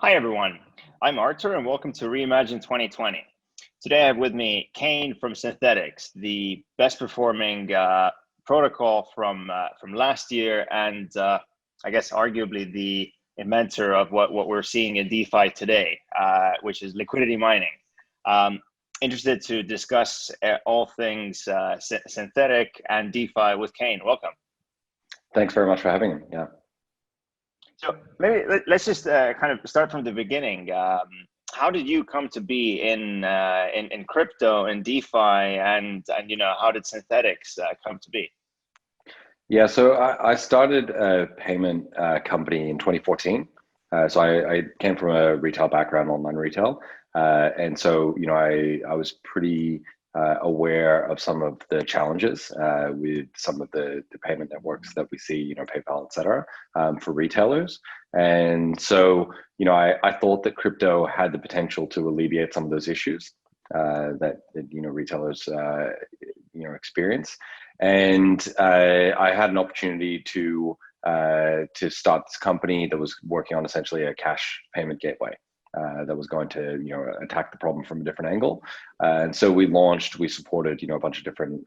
Hi everyone, I'm Artur and welcome to REIMAGINE 2020. Today I have with me Kain from Synthetix, the best performing protocol from last year, and I guess arguably the inventor of what we're seeing in DeFi today, which is liquidity mining. Interested to discuss all things synthetic and DeFi with Kain. Welcome. Thanks very much for having me. Yeah. So maybe let's just kind of start from the beginning. How did you come to be in crypto and DeFi, and how did Synthetix come to be? Yeah, so I started a payment company in 2014. So I came from a retail background, online retail, and so I was pretty aware of some of the challenges with some of the payment networks that we see, PayPal, etc., for retailers. And so, I thought that crypto had the potential to alleviate some of those issues that retailers experience. And I had an opportunity to start this company that was working on essentially a cash payment gateway. That was going to attack the problem from a different angle, and so we supported a bunch of different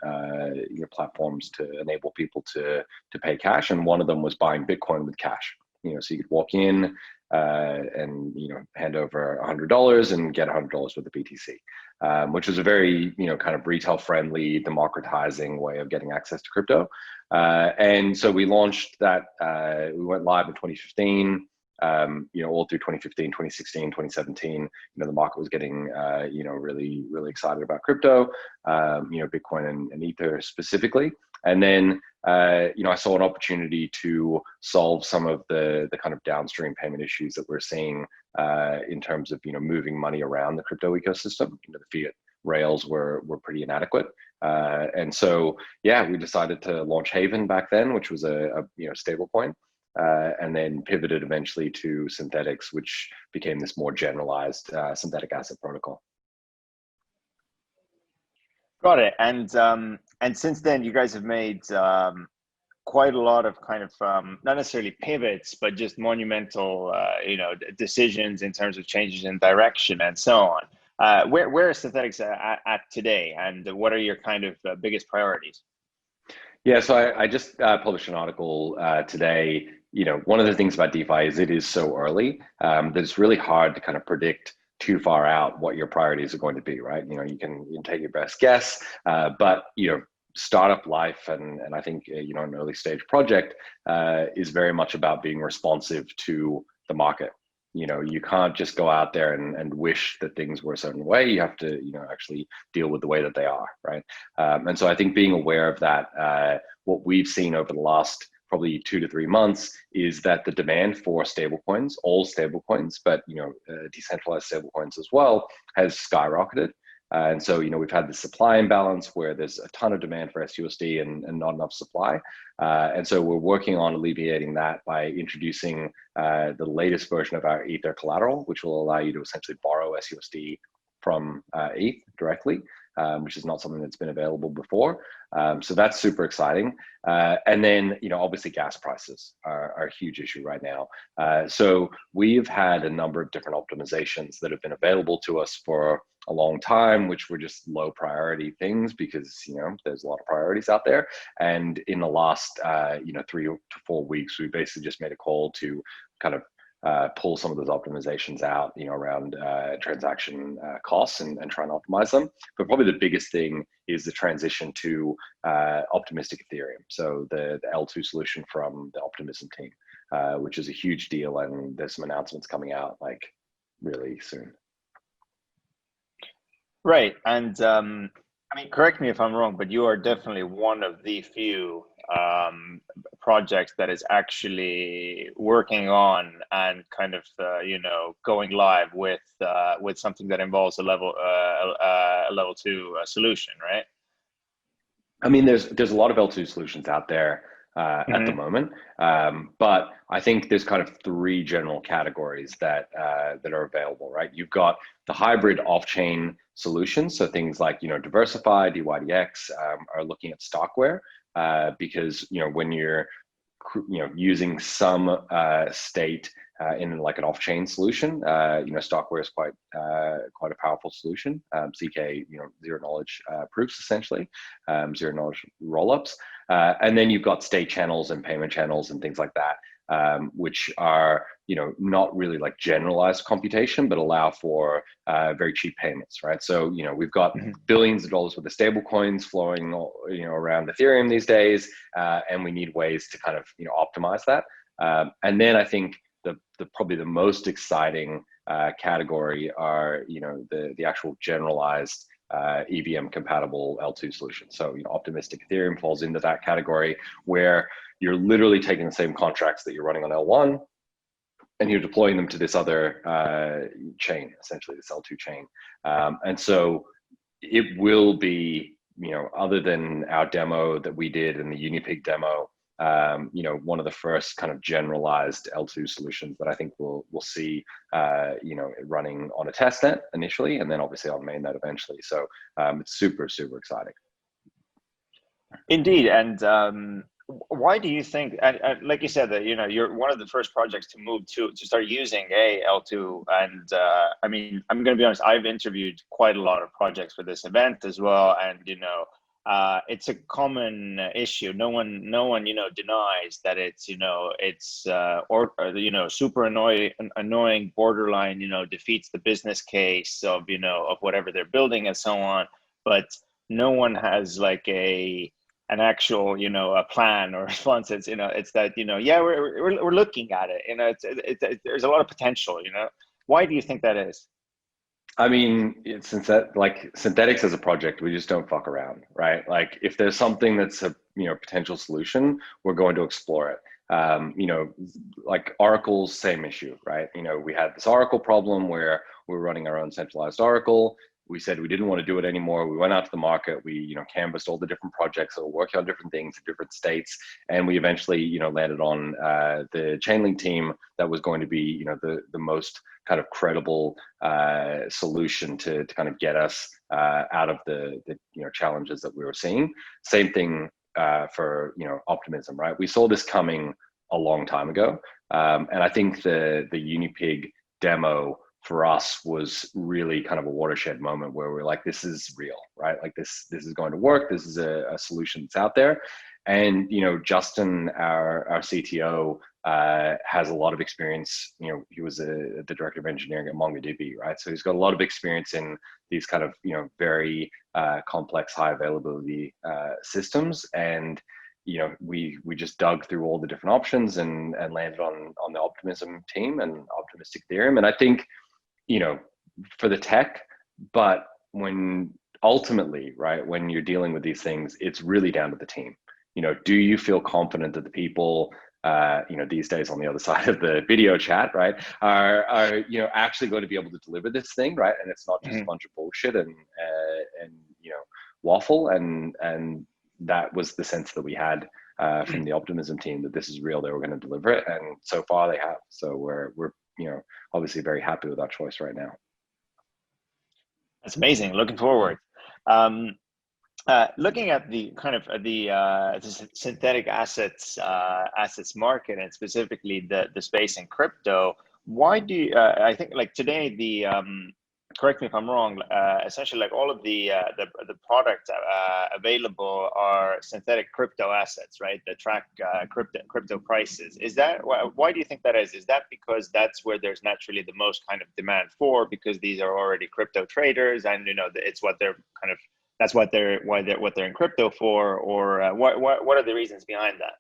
platforms to enable people to pay cash, and one of them was buying Bitcoin with cash. So you could walk in and hand over $100 and get $100 worth of BTC, which was a very kind of retail friendly, democratizing way of getting access to crypto. And so we launched that. We went live in 2015. All through 2015, 2016, 2017, the market was getting, really, really excited about crypto, Bitcoin and Ether specifically. And then, I saw an opportunity to solve some of the kind of downstream payment issues that we're seeing in terms of, moving money around the crypto ecosystem. The fiat rails were pretty inadequate. And so, yeah, we decided to launch Haven back then, which was a stable coin. And then pivoted eventually to Synthetix, which became this more generalized synthetic asset protocol. Got it. And since then, you guys have made quite a lot of kind of not necessarily pivots, but just monumental, decisions in terms of changes in direction and so on. Where is Synthetix at today, and what are your kind of biggest priorities? Yeah, so I just published an article today. One of the things about DeFi is it is so early that it's really hard to kind of predict too far out what your priorities are going to be, right? You can take your best guess, but startup life and I think an early stage project is very much about being responsive to the market. You can't just go out there and wish that things were a certain way. You have to actually deal with the way that they are, right? And so I think being aware of that, what we've seen over the last probably 2 to 3 months is that the demand for stablecoins, all stablecoins, but decentralized stablecoins as well, has skyrocketed. And so we've had the supply imbalance where there's a ton of demand for SUSD and not enough supply. And so we're working on alleviating that by introducing the latest version of our Ether collateral, which will allow you to essentially borrow SUSD from ETH directly, which is not something that's been available before. So that's super exciting. And then, obviously gas prices are a huge issue right now. So we've had a number of different optimizations that have been available to us for a long time, which were just low priority things because, there's a lot of priorities out there. And in the last, 3 to 4 weeks, we basically just made a call to kind of pull some of those optimizations out, around transaction costs and try and optimize them. But probably the biggest thing is the transition to optimistic Ethereum. So the L2 solution from the Optimism team, which is a huge deal. And there's some announcements coming out like really soon. Right. And correct me if I'm wrong, but you are definitely one of the few projects that is actually working on and kind of going live with something that involves a level 2 solution, right? There's a lot of L2 solutions out there at the moment, but I think there's kind of 3 general categories that are available, right? You've got the hybrid off-chain solutions, so things like DeFi, DYDX are looking at Stockware because when you're using some state in like an off-chain solution. Stockware is quite a powerful solution. ZK, zero knowledge proofs essentially, zero knowledge rollups, and then you've got state channels and payment channels and things like that, which are not really like generalized computation, but allow for very cheap payments, right? So we've got billions of dollars worth of stable coins flowing around Ethereum these days, and we need ways to kind of optimize that. And then I think the probably the most exciting category are the actual generalized EVM compatible L2 solutions. So optimistic Ethereum falls into that category, where you're literally taking the same contracts that you're running on L1 and you're deploying them to this other chain, essentially this L2 chain. And so it will be, other than our demo that we did in the Unipig demo, one of the first kind of generalized L2 solutions that I think we'll see, running on a testnet initially, and then obviously on mainnet eventually. So it's super, super exciting. Indeed, and why do you think? And like you said, that you're one of the first projects to move to start using a L2. And I mean, I'm going to be honest. I've interviewed quite a lot of projects for this event as well, and it's a common issue. No one denies that it's super annoying, borderline defeats the business case of whatever they're building and so on. But no one has like an actual a plan or response. It's it's that we're looking at it. There's a lot of potential. Why do you think that is? I mean, since Synthetix as a project, we just don't fuck around, right? Like if there's something that's a potential solution, we're going to explore it. Like Oracle's same issue, right? We had this Oracle problem where we're running our own centralized Oracle. We said we didn't want to do it anymore. We went out to the market. We canvassed all the different projects that were working on different things in different states, and we eventually landed on the Chainlink team that was going to be the most kind of credible solution to kind of get us out of the challenges that we were seeing. Same thing for optimism, right? We saw this coming a long time ago, and I think the Unipig demo for us was really kind of a watershed moment where we're like, this is real, right? Like this is going to work. This is a solution that's out there. And Justin, our CTO, has a lot of experience. He was the director of engineering at MongoDB, right? So he's got a lot of experience in these kind of very complex, high availability systems. And we just dug through all the different options and landed on the Optimism team and Optimistic Ethereum. And I think for the tech, but when ultimately, right, when you're dealing with these things, it's really down to the team. Do you feel confident that the people, these days on the other side of the video chat, right, are actually going to be able to deliver this thing, right? And it's not just a bunch of bullshit and waffle. And that was the sense that we had from the Optimism team, that this is real. They were going to deliver it, and so far they have. So we're obviously very happy with our choice right now. That's amazing. Looking forward. Looking at the kind of the synthetic assets market, and specifically the space in crypto, why do you, I think like today correct me if I'm wrong, essentially like all of the products available are synthetic crypto assets, right? That track crypto prices. Is that why do you think that is? Is that because that's where there's naturally the most kind of demand for, because these are already crypto traders, and it's what they're kind of, that's what they're in crypto for, or what are the reasons behind that?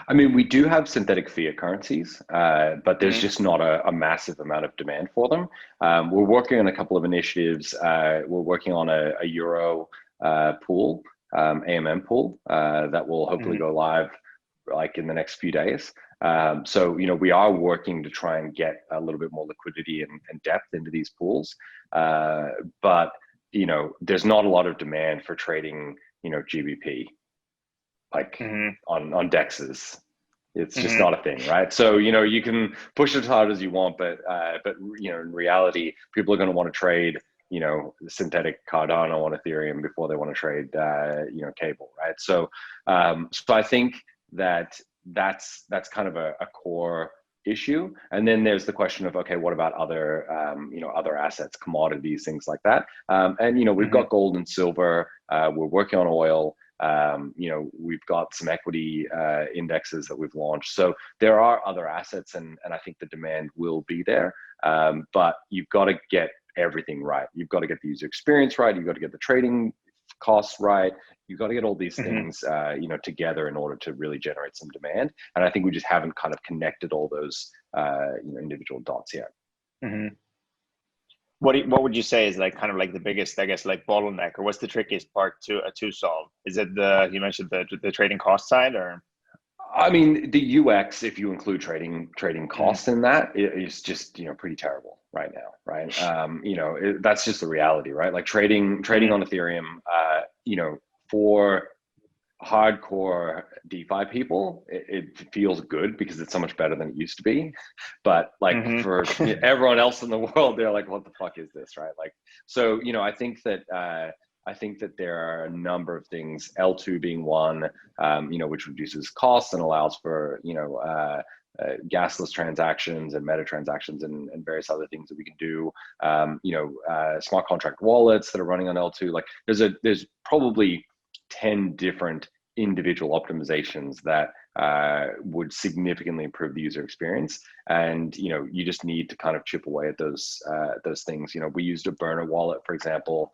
I mean, we do have synthetic fiat currencies, but there's just not a massive amount of demand for them. We're working on a couple of initiatives. We're working on a Euro pool, AMM pool, that will hopefully go live like in the next few days. So, we are working to try and get a little bit more liquidity and depth into these pools. But, there's not a lot of demand for trading, GBP. Like on dexes, it's just not a thing, right? So you can push it as hard as you want, but in reality, people are going to want to trade synthetic Cardano on Ethereum before they want to trade cable, right? So I think that's kind of a core issue. And then there's the question of, okay, what about other, other assets, commodities, things like that. And, we've got gold and silver, we're working on oil, we've got some equity indexes that we've launched. So there are other assets, and I think the demand will be there. But you've got to get everything right. You've got to get the user experience right. You've got to get the trading costs right. You've got to get all these things, together in order to really generate some demand. And I think we just haven't kind of connected all those, individual dots yet. What would you say is like kind of like the biggest, I guess, like bottleneck, or what's the trickiest part to solve? Is it you mentioned the trading cost side, or? I mean, the UX, if you include trading costs in that, is just pretty terrible right now, right? That's just the reality, right? Like trading on Ethereum, for hardcore DeFi people, it feels good because it's so much better than it used to be. But like for everyone else in the world, they're like, what the fuck is this, right? Like, so I think that there are a number of things, L2 being one, which reduces costs and allows for, gasless transactions and meta transactions and various other things that we can do. Smart contract wallets that are running on L2. Like there's probably 10 different individual optimizations that would significantly improve the user experience. And you just need to kind of chip away at those things. We used a burner wallet, for example,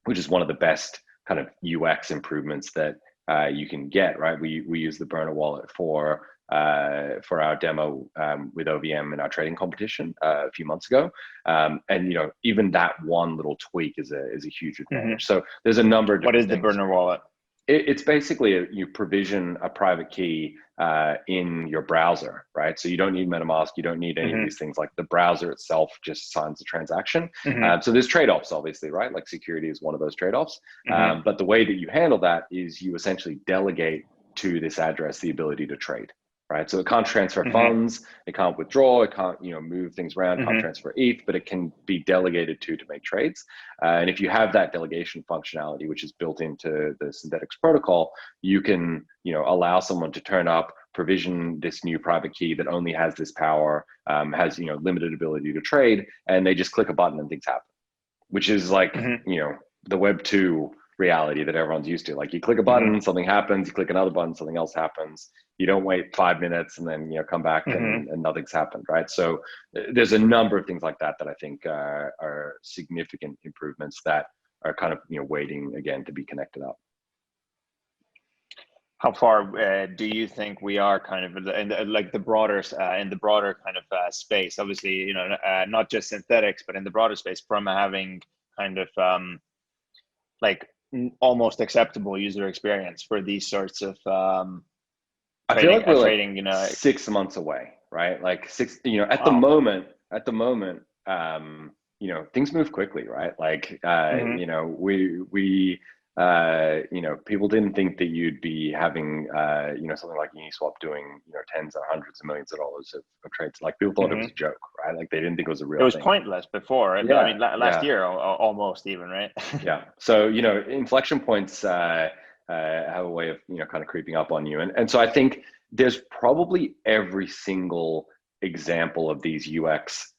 which is one of the best kind of UX improvements that you can get, right? We use the burner wallet for our demo with OVM in our trading competition a few months ago, and even that one little tweak is a huge advantage. So there's a number of different What is the burner wallet? It's basically you provision a private key in your browser, right? So you don't need MetaMask, you don't need any of these things. Like the browser itself just signs the transaction. So there's trade-offs, obviously, right? Like security is one of those trade-offs. But the way that you handle that is you essentially delegate to this address the ability to trade, right? So it can't transfer funds, it can't withdraw, it can't move things around, can't transfer ETH, but it can be delegated to make trades. And if you have that delegation functionality, which is built into the Synthetix protocol, you can allow someone to turn up, provision this new private key that only has this power, has limited ability to trade, and they just click a button and things happen, which is like the Web 2 reality that everyone's used to. Like you click a button, something happens, you click another button, something else happens. You don't wait 5 minutes and then come back and nothing's happened, right? So there's a number of things like that that I think are significant improvements that are kind of waiting again to be connected up. How far do you think we are kind of in the broader kind of space? Obviously, not just Synthetix, but in the broader space, from having kind of like almost acceptable user experience for these sorts of I feel like we're trading, 6 months away, right? Like at the moment, things move quickly, right? Like, people didn't think that you'd be having, something like Uniswap doing, tens or hundreds of millions of dollars of trades. Like people thought it was a joke, right? Like they didn't think it was a real thing. It was pointless before. Yeah. I mean, last year almost even, right? Yeah. So, inflection points have a way of, kind of creeping up on you. And so I think there's probably every single example of these UX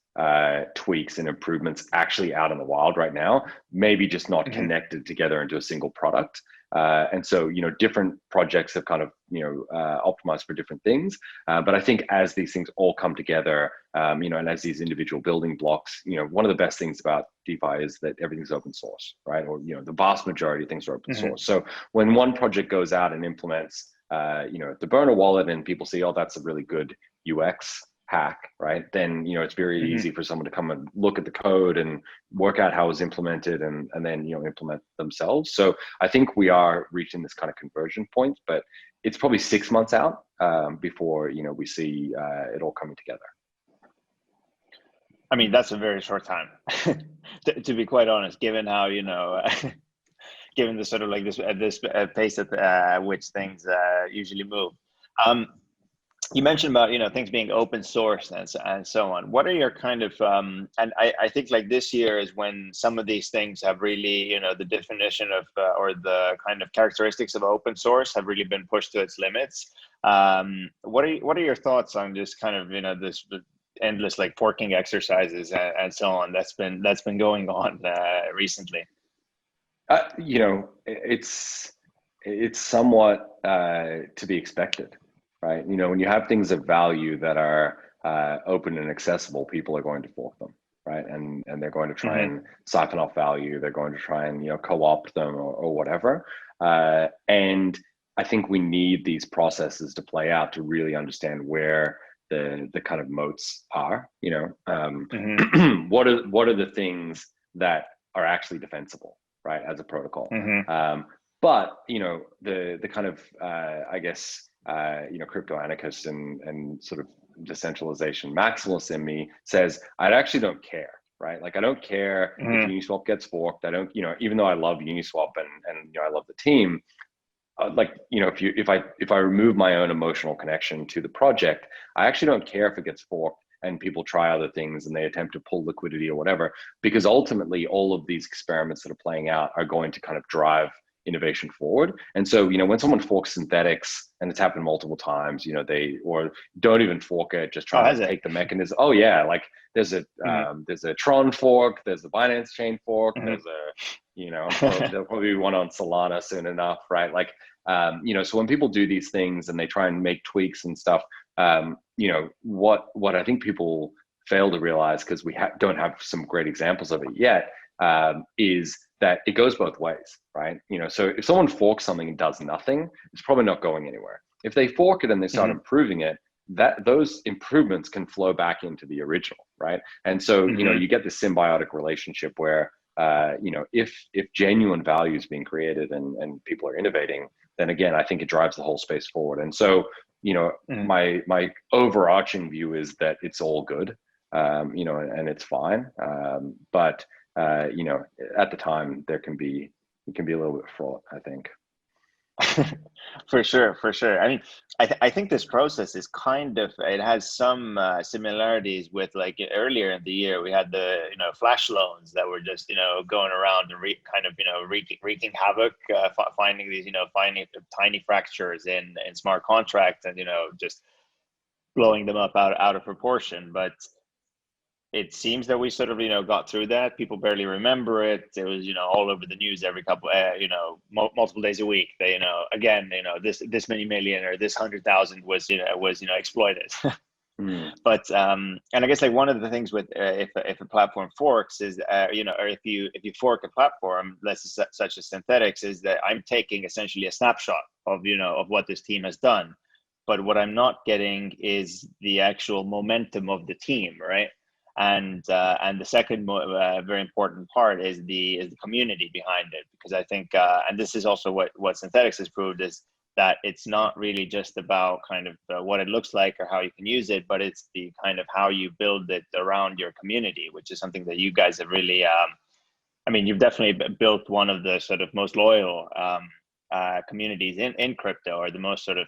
tweaks and improvements actually out in the wild right now, maybe just not connected together into a single product. And so, different projects have kind of, optimized for different things. But I think as these things all come together, and as these individual building blocks, one of the best things about DeFi is that everything's open source, right? Or, the vast majority of things are open source. So when one project goes out and implements, the burner wallet and people see, oh, that's a really good UX hack, right? Then it's very easy for someone to come and look at the code and work out how it was implemented and then implement themselves. So I think we are reaching this kind of conversion point, but it's probably 6 months out before we see it all coming together. I mean, that's a very short time to be quite honest, given how given the sort of like this pace at which things usually move. you mentioned about, things being open source and so on. What are your kind of and I think like this year is when some of these things have really, the definition of or the kind of characteristics of open source have really been pushed to its limits. What are your thoughts on just kind of, this endless like forking exercises and so on that's been going on recently? It's somewhat to be expected, right? When you have things of value that are open and accessible, people are going to fork them, right? And they're going to try and siphon off value. They're going to try and co-opt them or whatever. And I think we need these processes to play out to really understand where the kind of moats are. What are the things that are actually defensible, right, as a protocol? But the kind of I guess crypto anarchist and sort of decentralization maximalist in me says I actually don't care, right? Like I don't care if Uniswap gets forked. I don't, even though I love Uniswap and I love the team. If I remove my own emotional connection to the project, I actually don't care if it gets forked and people try other things and they attempt to pull liquidity or whatever, because ultimately all of these experiments that are playing out are going to kind of drive innovation forward. And so, when someone forks Synthetix, and it's happened multiple times, they or don't even fork it, just try to take the mechanism. Oh yeah, like there's a Tron fork, there's a Binance Chain fork, there's a there'll probably be one on Solana soon enough, right? Like so when people do these things and they try and make tweaks and stuff, what I think people fail to realize, because we don't have some great examples of it yet, is that it goes both ways, right? So if someone forks something and does nothing, it's probably not going anywhere. If they fork it and they start improving it, those improvements can flow back into the original, right? And so you get this symbiotic relationship where if genuine value is being created and people are innovating, then again I think it drives the whole space forward. And so my overarching view is that it's all good, and it's fine, but at the time it can be a little bit fraught, I think. For sure. I mean, I think this process is it has some similarities with like earlier in the year we had the flash loans that were just going around and wreaking havoc, finding these finding tiny fractures in smart contracts and just blowing them up out of proportion. But it seems that we sort of got through that. People barely remember it. It was all over the news every couple multiple days a week. They again this many million or this 100,000 was exploited. But and I guess like one of the things with if a platform forks is or if you fork a platform such as Synthetix, is that I'm taking essentially a snapshot of of what this team has done, but what I'm not getting is the actual momentum of the team, right? And the second very important part is the community behind it, because I think and this is also what Synthetix has proved, is that it's not really just about kind of what it looks like or how you can use it, but it's the kind of how you build it around your community, which is something that you guys have really I mean, you've definitely built one of the sort of most loyal communities in crypto, or the most sort of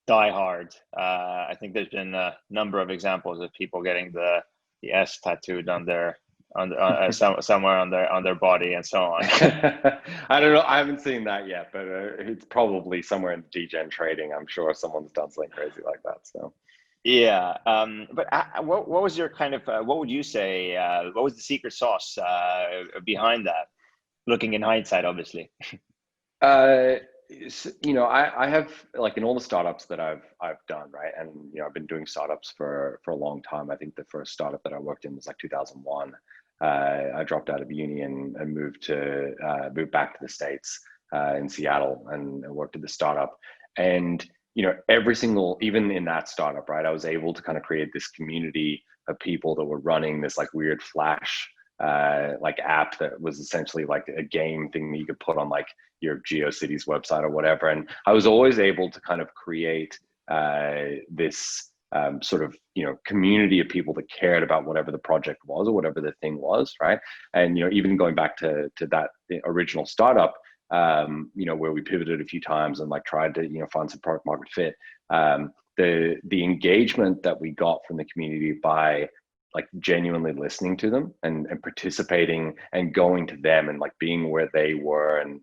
diehard. I think there's been a number of examples of people getting the S tattooed on their somewhere on their body and so on. I don't know. I haven't seen that yet, but it's probably somewhere in degen trading. I'm sure someone's done something crazy like that. So yeah. But what was your kind of what would you say? What was the secret sauce behind that? Looking in hindsight, obviously. I have, like, in all the startups that I've done, right, and I've been doing startups for a long time. I think the first startup that I worked in was like 2001. I dropped out of uni and moved back to the States in Seattle, and worked at the startup. And even in that startup, right, I was able to kind of create this community of people that were running this like weird Flash like app that was essentially like a game thing that you could put on like your GeoCities website or whatever. And I was always able to kind of create this sort of community of people that cared about whatever the project was or whatever the thing was, right? And even going back to that original startup, where we pivoted a few times and like tried to find some product market fit. the engagement that we got from the community by like genuinely listening to them and participating and going to them and like being where they were and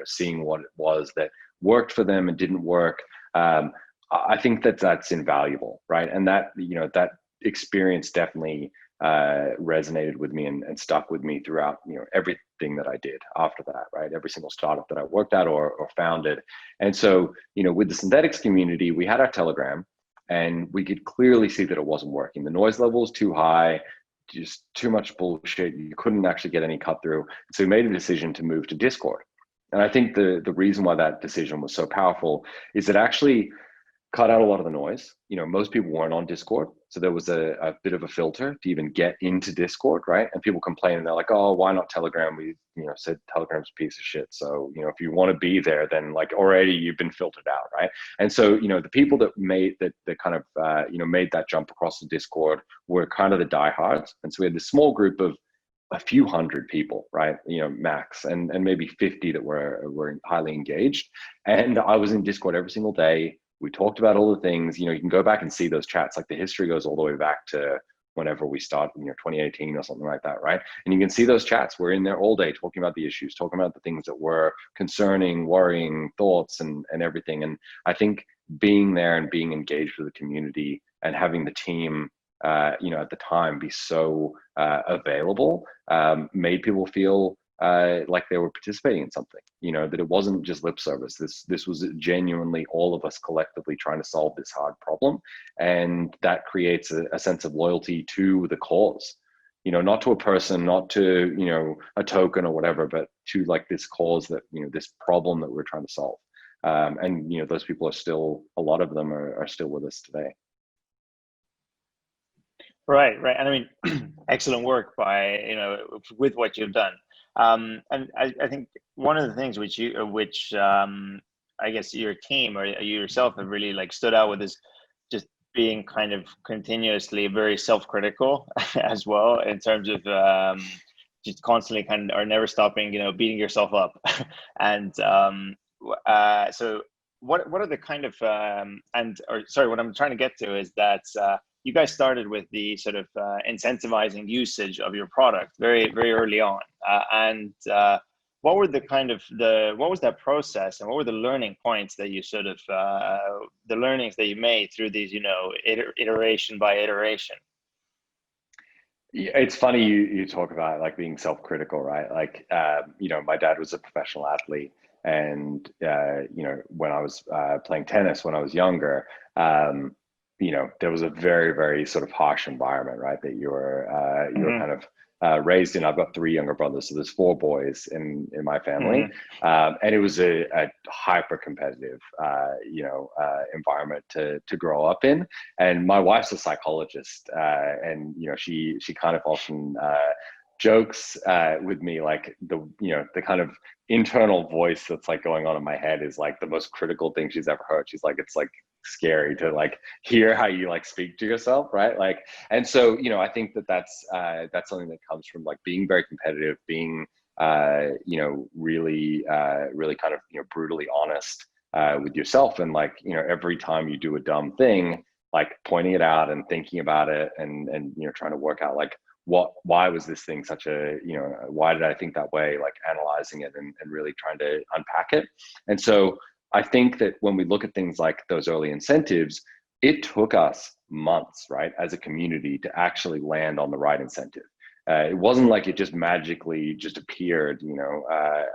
seeing what it was that worked for them and didn't work. I think that's invaluable, right? And that that experience definitely resonated with me and stuck with me throughout everything that I did after that, right? Every single startup that I worked at or founded. And so with the Synthetix community, we had our Telegram, and we could clearly see that it wasn't working. The noise level was too high, just too much bullshit. You couldn't actually get any cut through. So we made a decision to move to Discord. And I think the reason why that decision was so powerful is it actually cut out a lot of the noise. Most people weren't on Discord. So there was a bit of a filter to even get into Discord, right? And people complain and they're like, oh, why not Telegram? We, said Telegram's a piece of shit. So, if you want to be there, then like already you've been filtered out, right? And so, the people that made that kind of, made that jump across the Discord were kind of the diehards. And so we had this small group of a few hundred people, right? Max, and maybe 50 that were highly engaged. And I was in Discord every single day. We talked about all the things, you can go back and see those chats, like the history goes all the way back to whenever we started, 2018 or something like that, right? And you can see those chats. We're in there all day talking about the issues, talking about the things that were concerning, worrying, thoughts and everything. And I think being there and being engaged with the community and having the team, at the time be so available made people feel like they were participating in something, that it wasn't just lip service. This was genuinely all of us collectively trying to solve this hard problem. And that creates a sense of loyalty to the cause, not to a person, not to, a token or whatever, but to like this cause that, this problem that we're trying to solve. And, those people are still, a lot of them are still with us today. Right. And I mean, excellent work by, with what you've done. And I think one of the things which I guess your team or you yourself have really like stood out with is just being kind of continuously very self-critical as well, in terms of just constantly kind of, or never stopping, beating yourself up. And so what are the kind of what I'm trying to get to is that you guys started with the sort of incentivizing usage of your product very, very early on. And what were the kind of what was that process, and what were the learning points that you sort of, the learnings that you made through these, iteration by iteration? Yeah, it's funny you talk about like being self-critical, right? Like, my dad was a professional athlete, and, when I was playing tennis when I was younger, there was a very, very sort of harsh environment, right? That you were kind of raised in. I've got 3 younger brothers, so there's 4 boys in my family, and it was a hyper competitive, environment to grow up in. And my wife's a psychologist, and she kind of often jokes with me, like the kind of internal voice that's like going on in my head is like the most critical thing she's ever heard. She's like, it's like scary to like hear how you like speak to yourself, right? Like, and so I think that's something that comes from like being very competitive, being really kind of brutally honest with yourself, and like every time you do a dumb thing, like pointing it out and thinking about it, and trying to work out like why was this thing such a, why did I think that way, like analyzing it and really trying to unpack it. And so I think that when we look at things like those early incentives, it took us months, right, as a community to actually land on the right incentive. It wasn't like it just magically just appeared,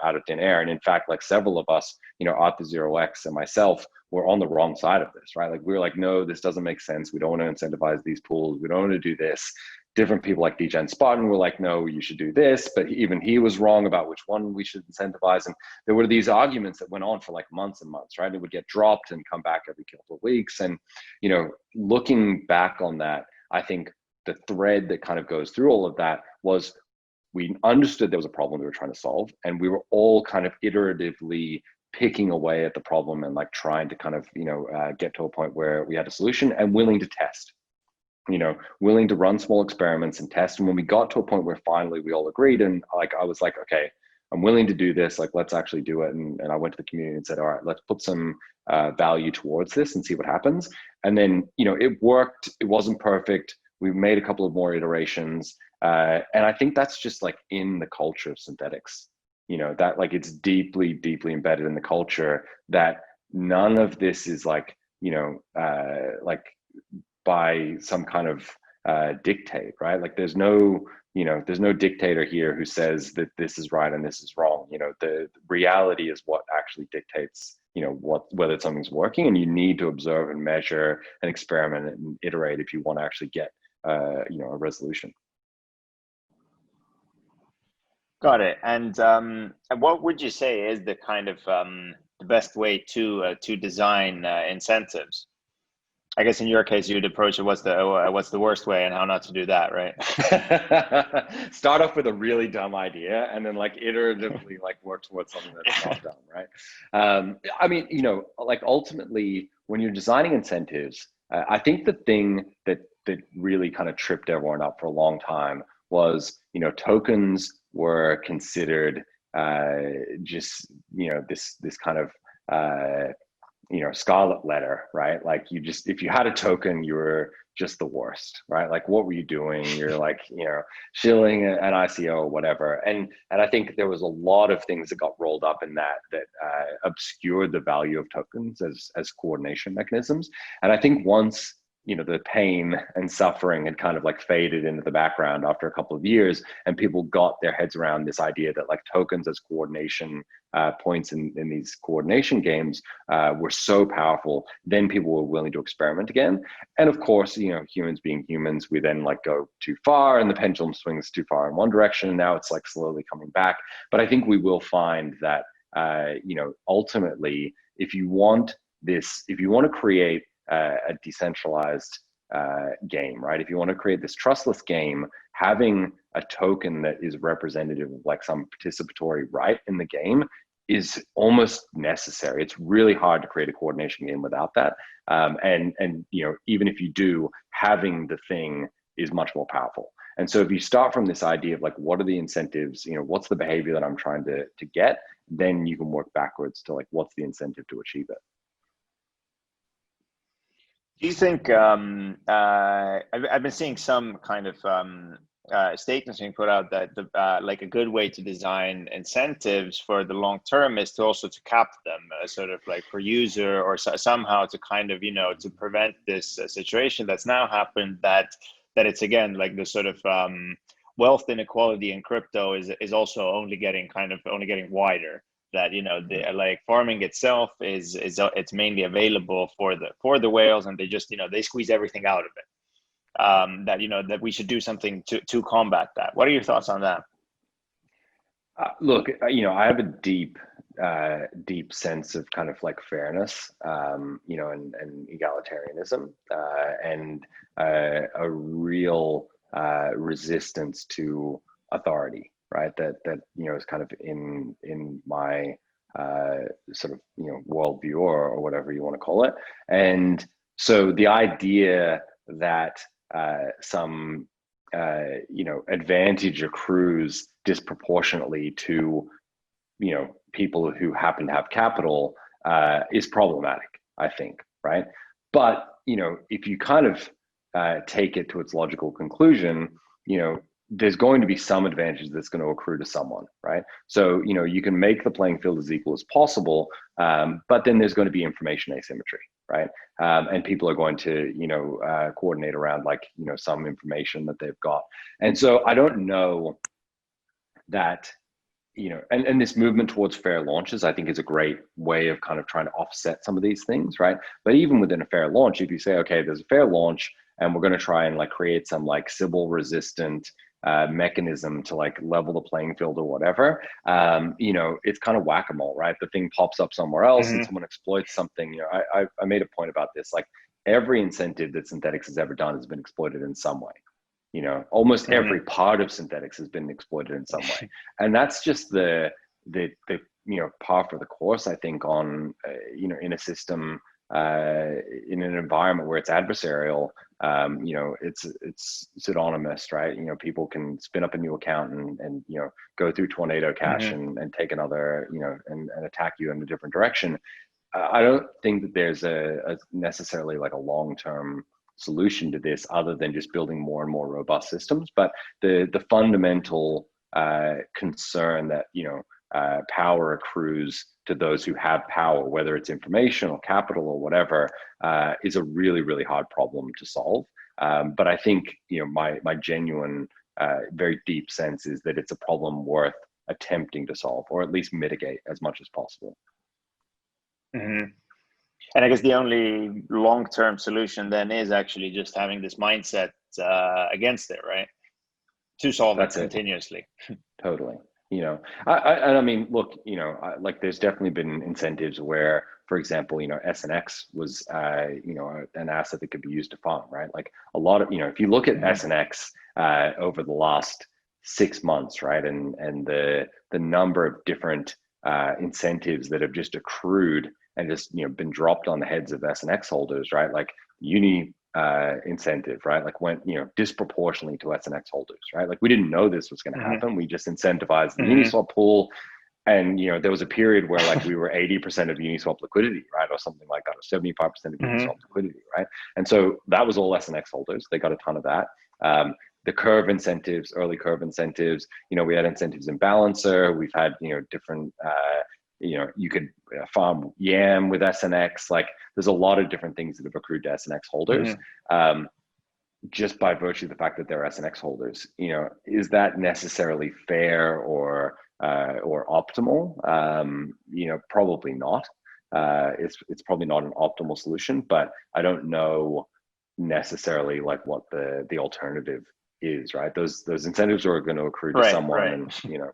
out of thin air. And in fact, like several of us, Artur 0x and myself, were on the wrong side of this, right? Like we were like, no, this doesn't make sense. We don't want to incentivize these pools. We don't want to do this. Different people like DJ and Spartan were like, no, you should do this. But even he was wrong about which one we should incentivize. And there were these arguments that went on for like months and months, right? It would get dropped and come back every couple of weeks. And, looking back on that, I think the thread that kind of goes through all of that was we understood there was a problem we were trying to solve. And we were all kind of iteratively picking away at the problem and like trying to kind of, get to a point where we had a solution and willing to test. Willing to run small experiments and test. And when we got to a point where finally we all agreed, and like I was like, okay, I'm willing to do this. Like, let's actually do it. And I went to the community and said, all right, let's put some value towards this and see what happens. And then, it worked. It wasn't perfect. We made a couple of more iterations. And I think that's just like in the culture of Synthetix, that like it's deeply, deeply embedded in the culture that none of this is like, like by some kind of dictate, right? Like there's no dictator here who says that this is right and this is wrong. The reality is what actually dictates, whether something's working, and you need to observe and measure and experiment and iterate if you want to actually get, a resolution. Got it. And what would you say is the kind of the best way to design incentives? I guess in your case, you'd approach it, what's the worst way and how not to do that, right? Start off with a really dumb idea and then like iteratively like work towards something that's not dumb, right? I mean, like ultimately when you're designing incentives, I think the thing that really kind of tripped everyone up for a long time was, tokens were considered just, this kind of, scarlet letter, right? Like if you had a token, you were just the worst, right? Like what were you doing? You're like, shilling an ICO or whatever. And I think there was a lot of things that got rolled up in that obscured the value of tokens as coordination mechanisms. And I think once, the pain and suffering had kind of like faded into the background after a couple of years, and people got their heads around this idea that like tokens as coordination points in these coordination games were so powerful, then people were willing to experiment again. And of course, humans being humans, we then like go too far and the pendulum swings too far in one direction, and now it's like slowly coming back. But I think we will find that, ultimately, if you want to create a decentralized game, right? If you want to create this trustless game, having a token that is representative of like some participatory right in the game is almost necessary. It's really hard to create a coordination game without that. And even if you do, having the thing is much more powerful. And so if you start from this idea of like, what are the incentives, what's the behavior that I'm trying to get, then you can work backwards to like, what's the incentive to achieve it. Do you think I've been seeing some kind of statements being put out that like a good way to design incentives for the long term is to also to cap them, sort of like per user, or somehow to kind of to prevent this situation that's now happened, that it's again like the sort of wealth inequality in crypto is also only getting wider. That the like farming itself is it's mainly available for the whales, and they just they squeeze everything out of it. That we should do something to combat that. What are your thoughts on that? Look, I have a deep sense of kind of like fairness, and egalitarianism, and a real resistance to authority. Right, that is kind of in my sort of worldview or whatever you want to call it. And so the idea that some advantage accrues disproportionately to people who happen to have capital is problematic, I think. Right, but if you kind of take it to its logical conclusion, there's going to be some advantage that's going to accrue to someone, right? So, you can make the playing field as equal as possible, but then there's going to be information asymmetry, right? And people are going to, coordinate around like, some information that they've got. And so I don't know that, and this movement towards fair launches, I think is a great way of kind of trying to offset some of these things, right? But even within a fair launch, if you say, okay, there's a fair launch and we're going to try and like create some like Sybil resistant mechanism to like level the playing field or whatever, it's kind of whack-a-mole, right? The thing pops up somewhere else and someone exploits something. I made a point about this, like every incentive that Synthetix has ever done has been exploited in some way. Almost every part of Synthetix has been exploited in some way. And that's just the par for the course, I think, on, in a system, in an environment where it's adversarial, you know, it's pseudonymous, right? You know, people can spin up a new account and you know, go through Tornado Cash and take another, you know, and attack you in a different direction. I don't think that there's a necessarily like a long-term solution to this other than just building more and more robust systems. But the fundamental concern that, you know, power accrues to those who have power, whether it's information or capital or whatever, is a really, really hard problem to solve. But I think, you know, my genuine, very deep sense is that it's a problem worth attempting to solve, or at least mitigate as much as possible. And I guess the only long-term solution then is actually just having this mindset against it, right? To solve it continuously. Totally. You know, I mean, look, you know, like there's definitely been incentives where, for example, you know, SNX was, you know, an asset that could be used to fund, right? Like a lot of, you know, if you look at SNX over the last 6 months, right, and the number of different incentives that have just accrued and just, you know, been dropped on the heads of SNX holders, right? Like uni incentive, right? Like went, you know, disproportionately to SNX holders, right? Like we didn't know this was going to happen. We just incentivized the Uniswap pool. And, you know, there was a period where like we were 80% of Uniswap liquidity, right? Or something like that, or 75% of Uniswap liquidity, right? And so that was all SNX holders. They got a ton of that. The curve incentives, early curve incentives, you know, we had incentives in Balancer. We've had, you know, different, you know, you could farm YAM with SNX. Like there's a lot of different things that have accrued to SNX holders. Just by virtue of the fact that they're SNX holders, you know, is that necessarily fair or optimal? You know, probably not. It's probably not an optimal solution, but I don't know necessarily like what the alternative is, right? Those incentives are going to accrue to someone, and you know.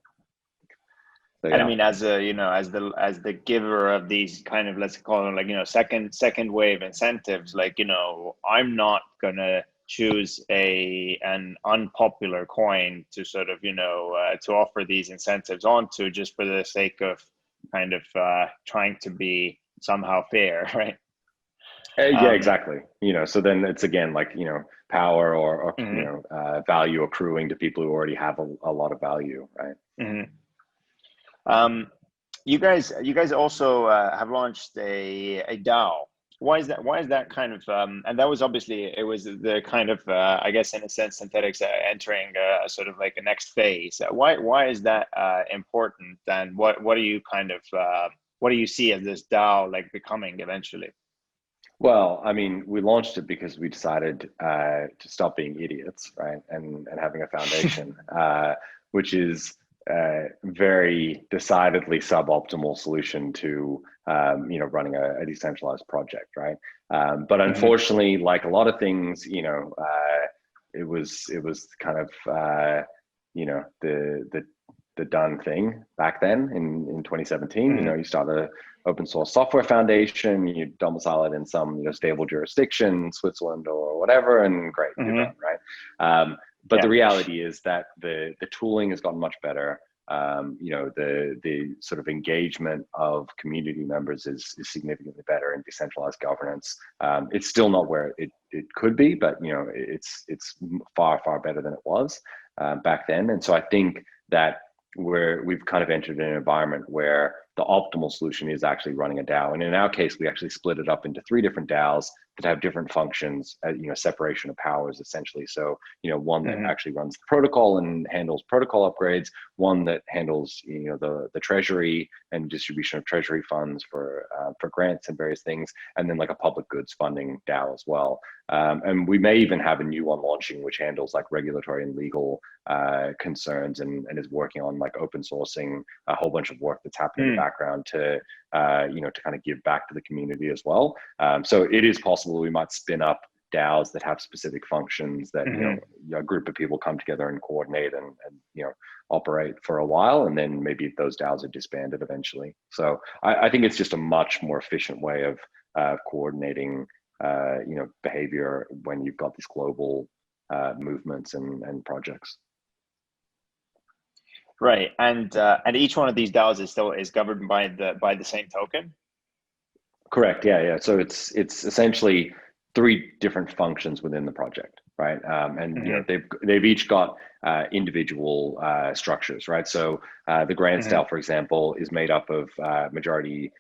So, and I mean, as a, you know, as the giver of these kind of, let's call them like, you know, second wave incentives, like, you know, I'm not gonna choose an unpopular coin to sort of, you know, to offer these incentives onto just for the sake of kind of trying to be somehow fair, right? Yeah, exactly. You know, so then it's again like, you know, power or you know, value accruing to people who already have a lot of value, right? You guys also have launched a DAO. Why is that kind of and that was obviously, it was the kind of I guess in a sense Synthetix entering sort of like a next phase. Why is that important, and what do you kind of what do you see as this DAO like becoming eventually? Well, I mean, we launched it because we decided to stop being idiots, right, and having a foundation, which is very decidedly suboptimal solution to you know, running a decentralized project, right? But unfortunately, like a lot of things, you know, it was kind of you know, the done thing back then in 2017. You know, you start a open source software foundation, you domicile it in some, you know, stable jurisdiction, Switzerland or whatever, and great, you're done, right? But the reality is that the tooling has gotten much better. You know, the sort of engagement of community members is significantly better in decentralized governance. It's still not where it could be, but you know, it's far better than it was back then. And so I think that we've kind of entered an environment where the optimal solution is actually running a DAO. And in our case, we actually split it up into 3 different DAOs that have different functions, you know, separation of powers essentially. So, you know, one that actually runs the protocol and handles protocol upgrades, one that handles, you know, the treasury and distribution of treasury funds for grants and various things, and then like a public goods funding DAO as well. And we may even have a new one launching, which handles like regulatory and legal concerns and is working on like open sourcing a whole bunch of work that's happening in the background to, you know, to kind of give back to the community as well. So it is possible we might spin up DAOs that have specific functions that, you know, a group of people come together and coordinate and you know, operate for a while, and then maybe those DAOs are disbanded eventually. So I think it's just a much more efficient way of coordinating you know, behavior when you've got these global movements and projects. Right, and each one of these DAOs is governed by the same token. Correct. Yeah. So it's essentially three different functions within the project, right? And you know, they've each got individual structures, right? So the grants DAO, for example, is made up of majority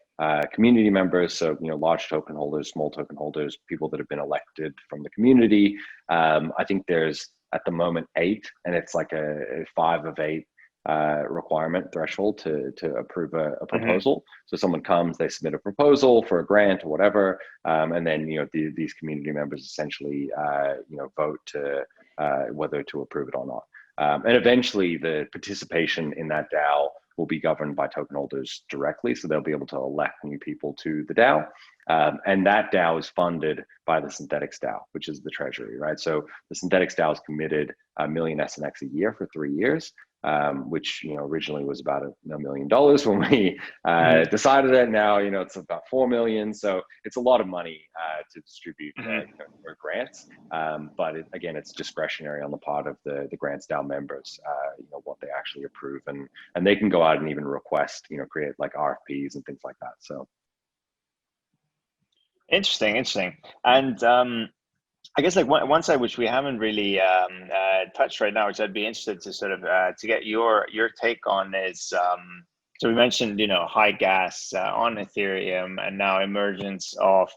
community members, so you know, large token holders, small token holders, people that have been elected from the community. I think there's at the moment 8, and it's like a 5 of 8 requirement threshold to approve a proposal. So someone comes, they submit a proposal for a grant or whatever, and then you know these community members essentially you know vote to whether to approve it or not. And eventually the participation in that DAO will be governed by token holders directly, so they'll be able to elect new people to the DAO. And that DAO is funded by the Synthetix DAO, which is the treasury, right? So the Synthetix DAO is committed $1 million SNX a year for 3 years, which you know originally was about $1 million when we decided it. Now you know it's about 4 million, so it's a lot of money to distribute you know, for grants. But again, it's discretionary on the part of the grants DAO members, you know, what they actually approve, and they can go out and even request, you know, create like RFPs and things like that. So. Interesting. And I guess like one side which we haven't really touched right now, which I'd be interested to sort of to get your take on is so we mentioned, you know, high gas on Ethereum, and now emergence of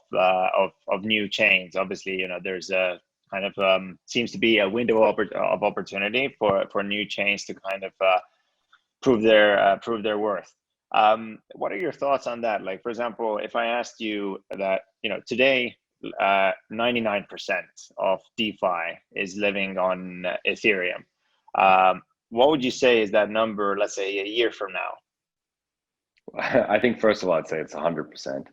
new chains. Obviously, you know, there's a kind of seems to be a window of opportunity for new chains to kind of prove their worth. What are your thoughts on that? Like, for example, if I asked you that, you know, today 99% of DeFi is living on Ethereum, what would you say is that number, let's say a year from now? I think first of all, I'd say it's 100%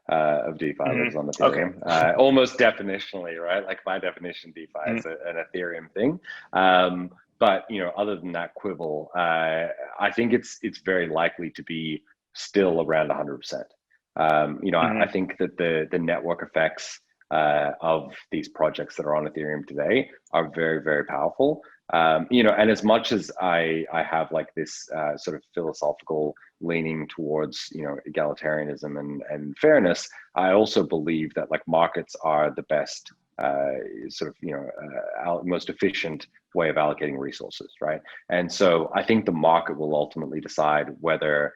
of DeFi lives on Ethereum. Okay. Almost definitionally, right? Like by definition, DeFi is an Ethereum thing. But you know, other than that quibble, I think it's very likely to be still around 100%. You know, I think that the network effects of these projects that are on Ethereum today are very, very powerful. You know, and as much as I have like this sort of philosophical leaning towards, you know, egalitarianism and fairness, I also believe that like markets are the best sort of, you know, most efficient way of allocating resources, right? And so I think the market will ultimately decide whether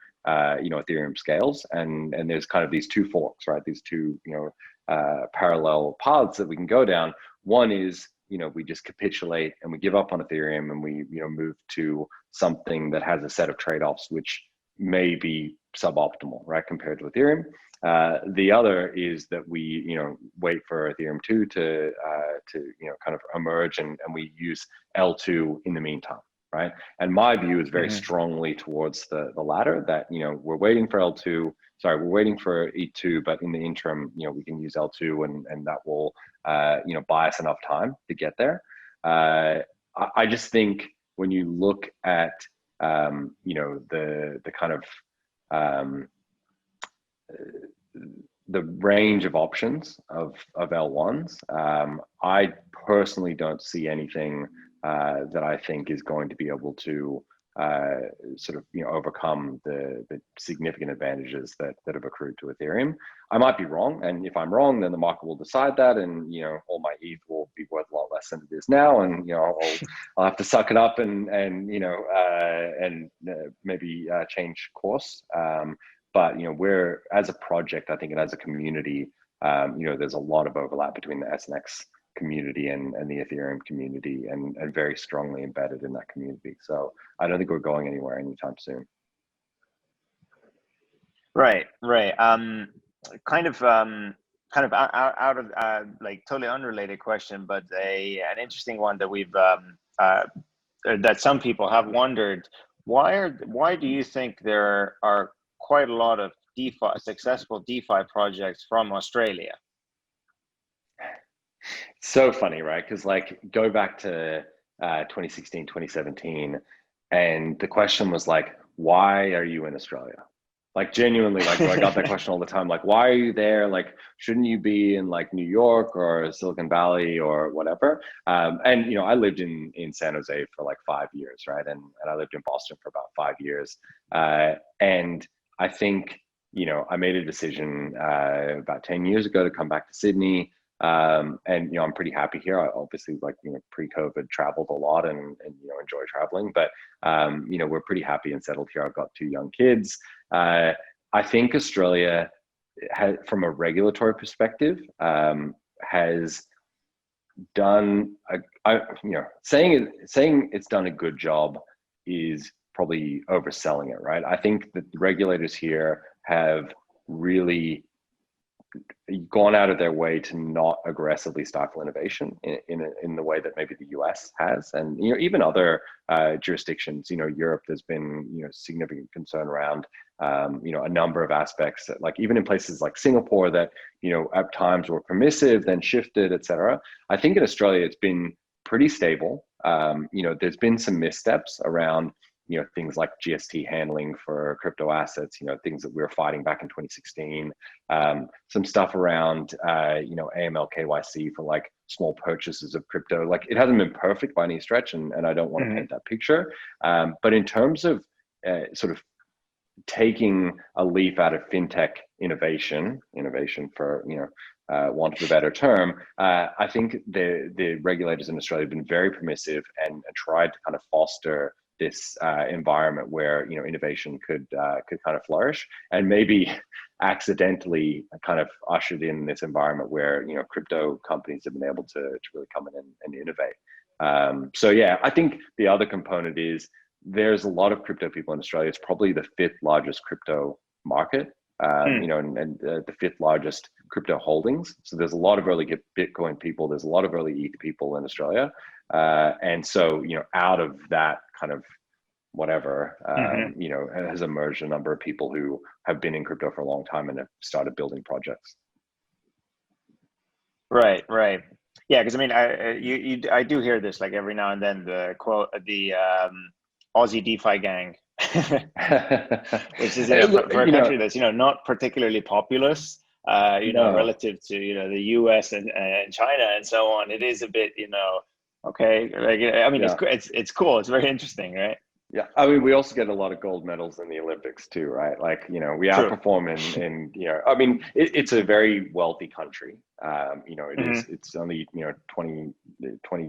you know, Ethereum scales, and there's kind of these two forks, right? These two, you know, parallel paths that we can go down. One is, you know, we just capitulate and we give up on Ethereum and we, you know, move to something that has a set of trade-offs which may be suboptimal, right, compared to Ethereum. The other is that we, you know, wait for Ethereum 2 to you know, kind of emerge, and we use L2 in the meantime, right? And my view is very strongly towards the latter, that, you know, we're waiting for we're waiting for E2, but in the interim, you know, we can use L2, and that will, you know, buy us enough time to get there. I just think when you look at, you know, the kind of the range of options of L1s, I personally don't see anything that I think is going to be able to sort of, you know, overcome the significant advantages that have accrued to Ethereum. I might be wrong, and if I'm wrong, then the market will decide that, and you know, all my ETH will be worth a lot less than it is now, and you know, I'll have to suck it up and you know, and maybe change course. But you know, we're, as a project, I think, and as a community, you know, there's a lot of overlap between the SNX community and the Ethereum community, and very strongly embedded in that community. So I don't think we're going anywhere anytime soon. Right. Kind of out of like totally unrelated question, but an interesting one that we've that some people have wondered: why do you think there are quite a lot of successful DeFi projects from Australia? So funny, right? Because like, go back to 2016, 2017, and the question was like, why are you in Australia? Like, genuinely, like, I got that question all the time. Like, why are you there? Like, shouldn't you be in like New York or Silicon Valley or whatever? And you know, I lived in San Jose for like 5 years, right? And I lived in Boston for about 5 years. And I think, you know, I made a decision about 10 years ago to come back to Sydney. And I'm pretty happy here. I obviously, like, pre-COVID traveled a lot and enjoy traveling, but we're pretty happy and settled here. I've got 2 young kids. I think Australia has, from a regulatory perspective, has done saying it's done a good job is probably overselling it, right? I think that the regulators here have really gone out of their way to not aggressively stifle innovation in the way that maybe the US has, and even other jurisdictions. Europe, there's been significant concern around a number of aspects that, like, even in places like Singapore that at times were permissive, then shifted, etc. I think in Australia it's been pretty stable. There's been some missteps around things like GST handling for crypto assets, things that we were fighting back in 2016, some stuff around, AML KYC for like small purchases of crypto. Like, it hasn't been perfect by any stretch, and I don't want to paint that picture. But in terms of sort of taking a leaf out of fintech innovation for, want of a better term, I think the regulators in Australia have been very permissive and tried to kind of foster this environment where innovation could kind of flourish, and maybe accidentally kind of ushered in this environment where crypto companies have been able to really come in and innovate. So yeah, I think the other component is there's a lot of crypto people in Australia. It's probably the 5th largest crypto market, and the 5th largest crypto holdings. So there's a lot of early Bitcoin people. There's a lot of early ETH people in Australia. And so, out of that kind of whatever, has emerged a number of people who have been in crypto for a long time and have started building projects. Right. Yeah, because I mean, I do hear this like every now and then, the quote, the Aussie DeFi gang, which is for a country that's not particularly populous, relative to the US and China and so on. It is a bit okay. Like, I mean, it's cool. It's very interesting, right? Yeah, I mean, we also get a lot of gold medals in the Olympics too, right? Like, we outperform in I mean, it's a very wealthy country. It's only 20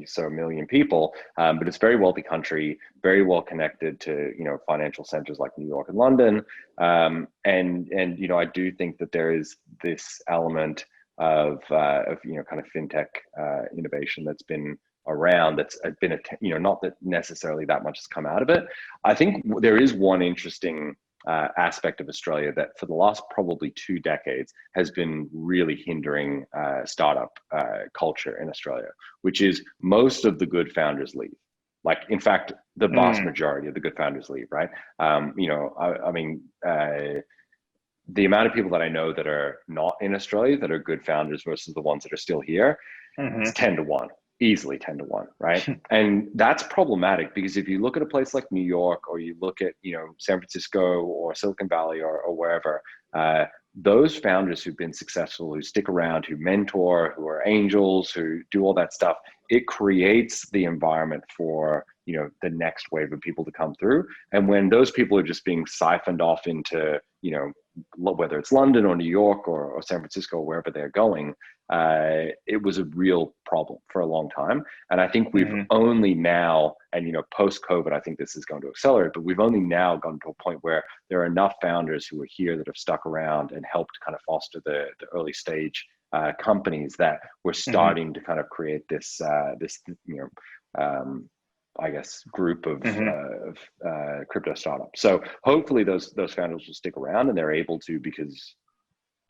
so million people, but it's a very wealthy country, very well connected to financial centers like New York and London, and I do think that there is this element of kind of fintech innovation that's been around, that's been not that necessarily that much has come out of it. I think there is one interesting aspect of Australia that for the last probably 2 decades has been really hindering startup culture in Australia, which is most of the good founders leave. Like, in fact, the vast majority of the good founders leave, right? I mean, the amount of people that I know that are not in Australia that are good founders versus the ones that are still here, it's 10 to 1. Easily 10 to 1, right? And that's problematic, because if you look at a place like New York, or you look at San Francisco or Silicon Valley or wherever, those founders who've been successful, who stick around, who mentor, who are angels, who do all that stuff, it creates the environment for the next wave of people to come through. And when those people are just being siphoned off into whether it's London or New York or San Francisco, or wherever they're going, it was a real problem for a long time. And I think we've only now, and post-COVID, I think this is going to accelerate, but we've only now gotten to a point where there are enough founders who are here that have stuck around and helped kind of foster the early stage companies, that we're starting to kind of create this I guess group of crypto startups. So hopefully those founders will stick around, and they're able to, because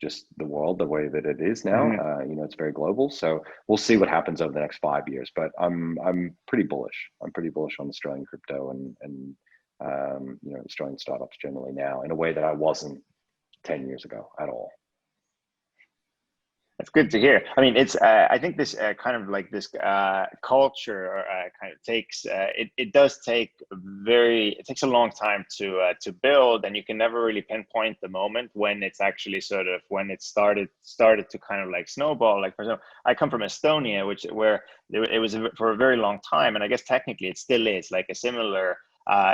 just the world the way that it is now, it's very global. So we'll see what happens over the next 5 years. But I'm pretty bullish. I'm pretty bullish on Australian crypto and Australian startups generally now, in a way that I wasn't 10 years ago at all. That's good to hear. I mean, it's I think this kind of like this culture kind of takes it does take it takes a long time to build, and you can never really pinpoint the moment when it's actually sort of when it started to kind of like snowball. Like, for example, I come from Estonia, where it was for a very long time, and I guess technically it still is like a similar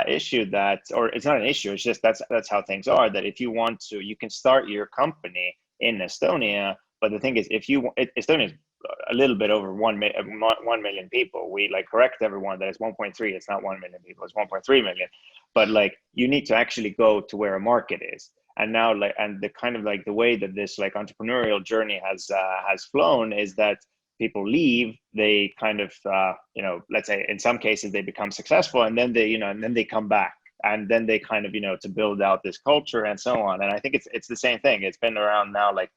issue or it's not an issue. It's just that's how things are. That if you want to, you can start your company in Estonia. But the thing is, Estonia is a little bit over 1 million people. We like correct everyone that it's 1.3. It's not 1 million people. It's 1.3 million. But like you need to actually go to where a market is. And now like and the kind of like the way that this like entrepreneurial journey has flown is that people leave, they kind of you know, let's say in some cases they become successful, and then they, you know, and then they come back, and then they kind of, you know, to build out this culture and so on. And I think it's the same thing. It's been around now like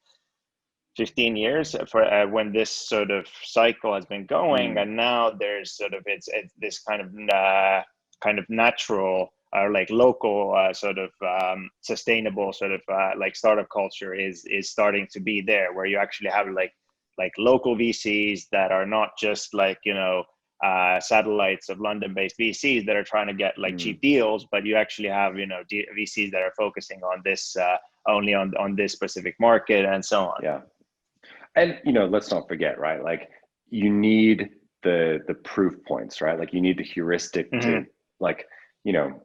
15 years for when this sort of cycle has been going, and now there's sort of it's this kind of natural or like local sort of sustainable sort of like startup culture is starting to be there, where you actually have like local VCs that are not just like, you know, satellites of London-based VCs that are trying to get like cheap deals, but you actually have, you know, VCs that are focusing on this only on this specific market and so on. Yeah, and you know, let's not forget, right? Like you need the proof points, right? Like you need the heuristic to like, you know,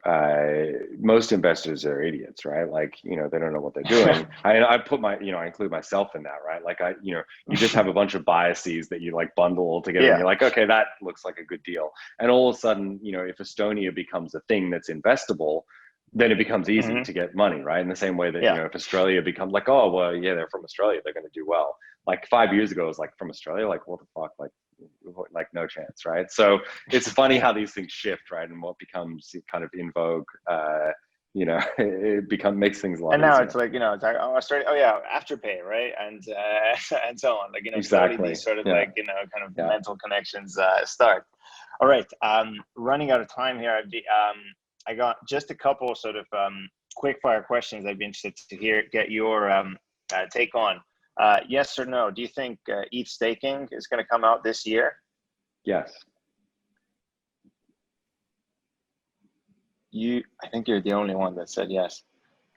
most investors are idiots, right? Like, you know, they don't know what they're doing. I put my, you know, I include myself in that, right? Like you know, you just have a bunch of biases that you like bundle all together, and you're like, okay, that looks like a good deal. And all of a sudden, you know, if Estonia becomes a thing that's investable, then it becomes easy to get money, right? In the same way that, you know, if Australia becomes like, oh, well, yeah, they're from Australia, they're going to do well. Like 5 years ago, it was like, from Australia, like, what the fuck? Like no chance, right? So it's funny how these things shift, right? And what becomes kind of in vogue, you know, it makes things a lot and now easier. it's like, you know, it's like, oh, Australia, oh yeah, Afterpay, right? And and so on, like, you know, exactly. slowly these sort of like, you know, kind of mental connections start. All right, running out of time here. I got just a couple sort of quick fire questions I'd be interested to get your take on. Yes or no? Do you think ETH staking is going to come out this year? Yes. I think you're the only one that said yes.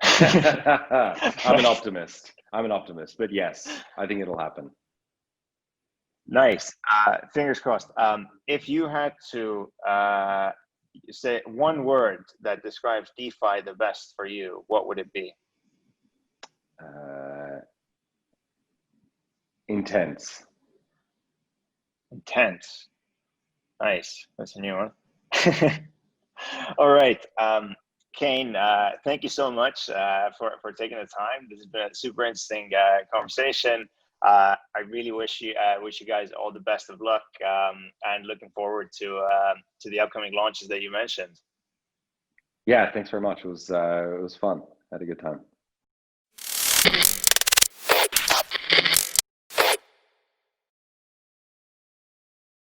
I'm an optimist. But yes, I think it'll happen. Nice. Fingers crossed. If you had to say one word that describes DeFi the best for you, what would it be? Intense. Intense. Nice. That's a new one. All right. Kain, thank you so much for taking the time. This has been a super interesting conversation. I really wish you guys all the best of luck, and looking forward to the upcoming launches that you mentioned. Yeah, thanks very much. It was fun. Had a good time.